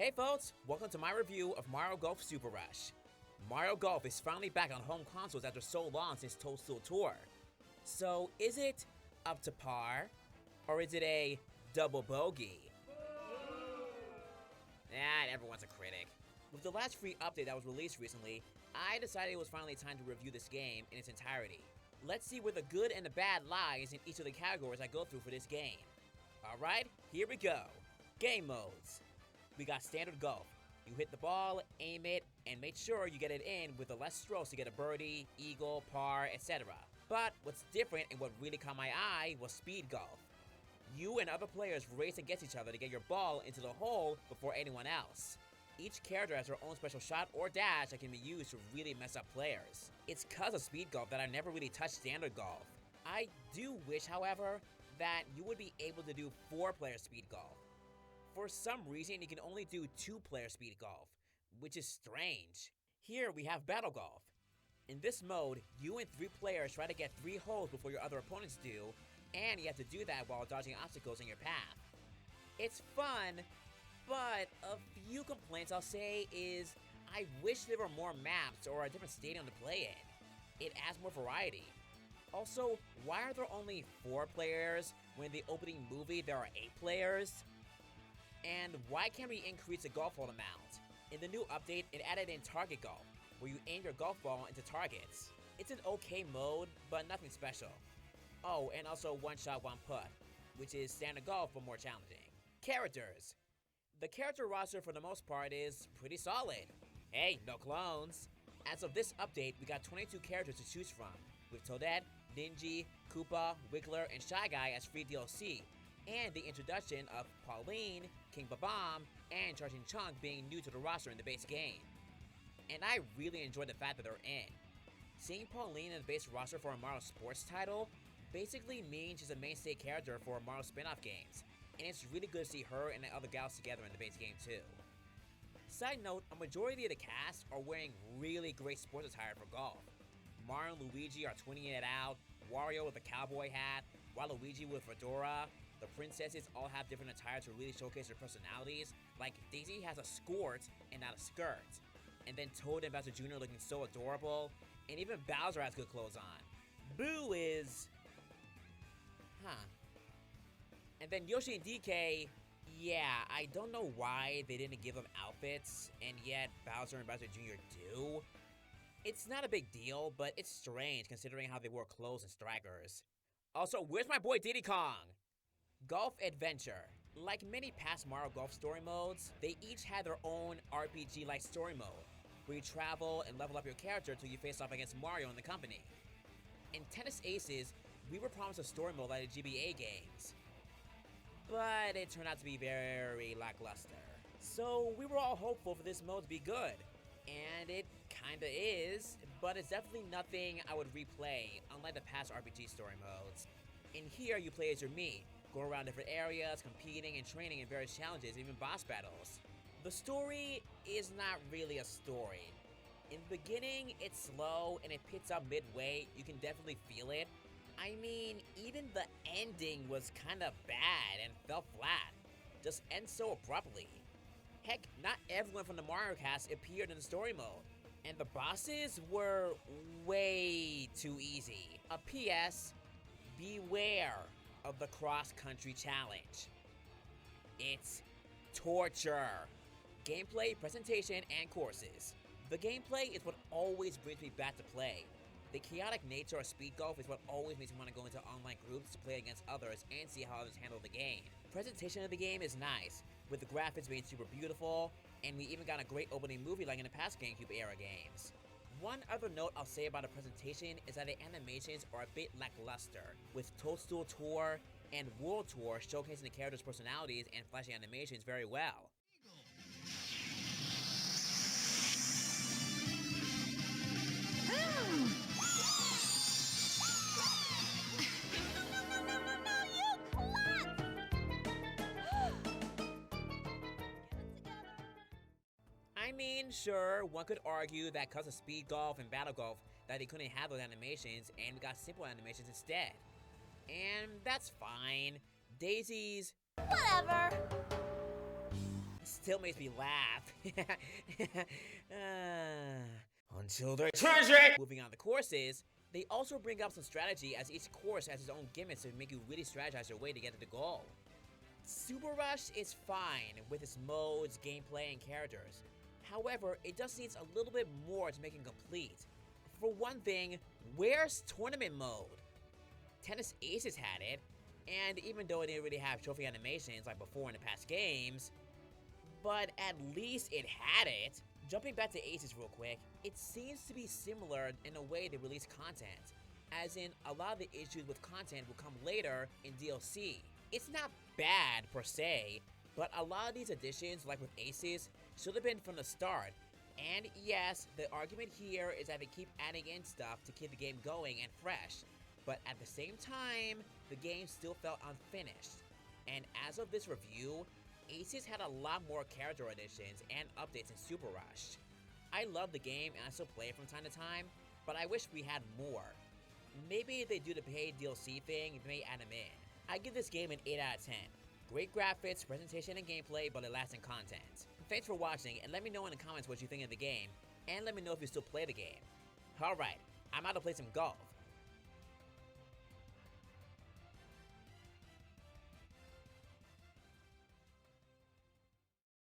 Hey folks, welcome to my review of Mario Golf Super Rush. Mario Golf is finally back on home consoles after so long since Toadstool Tour. So is it up to par? Or is it a double bogey? Everyone's a critic. With the last free update that was released recently, I decided it was finally time to review this game in its entirety. Let's see where the good and the bad lies in each of the categories I go through for this game. Alright, here we go. Game modes. We got standard golf. You hit the ball, aim it, and make sure you get it in with the less strokes to get a birdie, eagle, par, etc. But what's different and what really caught my eye was speed golf. You and other players race against each other to get your ball into the hole before anyone else. Each character has their own special shot or dash that can be used to really mess up players. It's cause of speed golf that I never really touched standard golf. I do wish, however, that you would be able to do 4-player speed golf. For some reason, you can only do 2-player speed golf, which is strange. Here we have battle golf. In this mode, you and 3 players try to get 3 holes before your other opponents do, and you have to do that while dodging obstacles in your path. It's fun, but a few complaints I'll say is I wish there were more maps or a different stadium to play in. It adds more variety. Also, why are there only 4 players when in the opening movie there are 8 players? And why can't we increase the golf hole amount? In the new update, it added in target golf, where you aim your golf ball into targets. It's an okay mode, but nothing special. Oh, and also one shot, one putt, which is standard golf but more challenging. Characters. The character roster for the most part is pretty solid. Hey, no clones. As of this update, we got 22 characters to choose from, with Toadette, Ninja, Koopa, Wiggler, and Shy Guy as free DLC, and the introduction of Pauline, King Babam, and Charging Chunk being new to the roster in the base game. And I really enjoyed the fact that they're in. Seeing Pauline in the base roster for a Mario Sports title basically means she's a mainstay character for Mario spin-off games, and it's really good to see her and the other gals together in the base game too. Side note, a majority of the cast are wearing really great sports attire for golf. Mario and Luigi are twinning it out, Wario with a cowboy hat, Waluigi with fedora. The princesses all have different attire to really showcase their personalities, like Daisy has a skirt and not a skirt. And then Toad and Bowser Jr. looking so adorable, and even Bowser has good clothes on. Boo is... And then Yoshi and DK, yeah, I don't know why they didn't give them outfits, and yet Bowser and Bowser Jr. do. It's not a big deal, but it's strange considering how they wore clothes in Strikers. Also, where's my boy Diddy Kong? Golf Adventure. Like many past Mario Golf story modes, they each had their own RPG-like story mode, where you travel and level up your character till you face off against Mario and the company. In Tennis Aces, we were promised a story mode like the GBA games, but it turned out to be very lackluster. So we were all hopeful for this mode to be good, and it kinda is, but it's definitely nothing I would replay, unlike the past RPG story modes. In here, you play as your Mii, go around different areas, competing and training in various challenges, even boss battles. The story is not really a story. In the beginning, it's slow and it picks up midway, you can definitely feel it. I mean, even the ending was kinda bad and fell flat. Just ends so abruptly. Heck, not everyone from the Mario cast appeared in the story mode, and the bosses were way too easy. A PS, beware of the cross-country challenge. It's torture. Gameplay, presentation, and courses. The gameplay is what always brings me back to play. The chaotic nature of speed golf is what always makes me want to go into online groups to play against others and see how others handle the game. Presentation of the game is nice, with the graphics being super beautiful, and we even got a great opening movie like in the past GameCube era games. One other note I'll say about the presentation is that the animations are a bit lackluster, with Toadstool Tour and World Tour showcasing the characters' personalities and flashy animations very well. I mean, sure, one could argue that because of speed golf and battle golf that they couldn't have those animations and we got simple animations instead. And that's fine. Daisy's... whatever. still makes me laugh. Until they change it! Moving on to courses, they also bring up some strategy as each course has its own gimmicks to make you really strategize your way to get to the goal. Super Rush is fine with its modes, gameplay, and characters. However, it just needs a little bit more to make it complete. For one thing, where's tournament mode? Tennis Aces had it, and even though it didn't really have trophy animations like before in the past games, but at least it had it. Jumping back to Aces real quick, it seems to be similar in the way they release content, as in a lot of the issues with content will come later in DLC. It's not bad per se, but a lot of these additions, like with Aces, should have been from the start. And yes, the argument here is that they keep adding in stuff to keep the game going and fresh, but at the same time, the game still felt unfinished. And as of this review, Aces had a lot more character additions and updates in Super Rush. I love the game and I still play it from time to time, but I wish we had more. Maybe if they do the paid DLC thing, they may add them in. I give this game an 8 out of 10. Great graphics, presentation, and gameplay, but lasting content. Thanks for watching, and let me know in the comments what you think of the game, and let me know if you still play the game. Alright, I'm out to play some golf.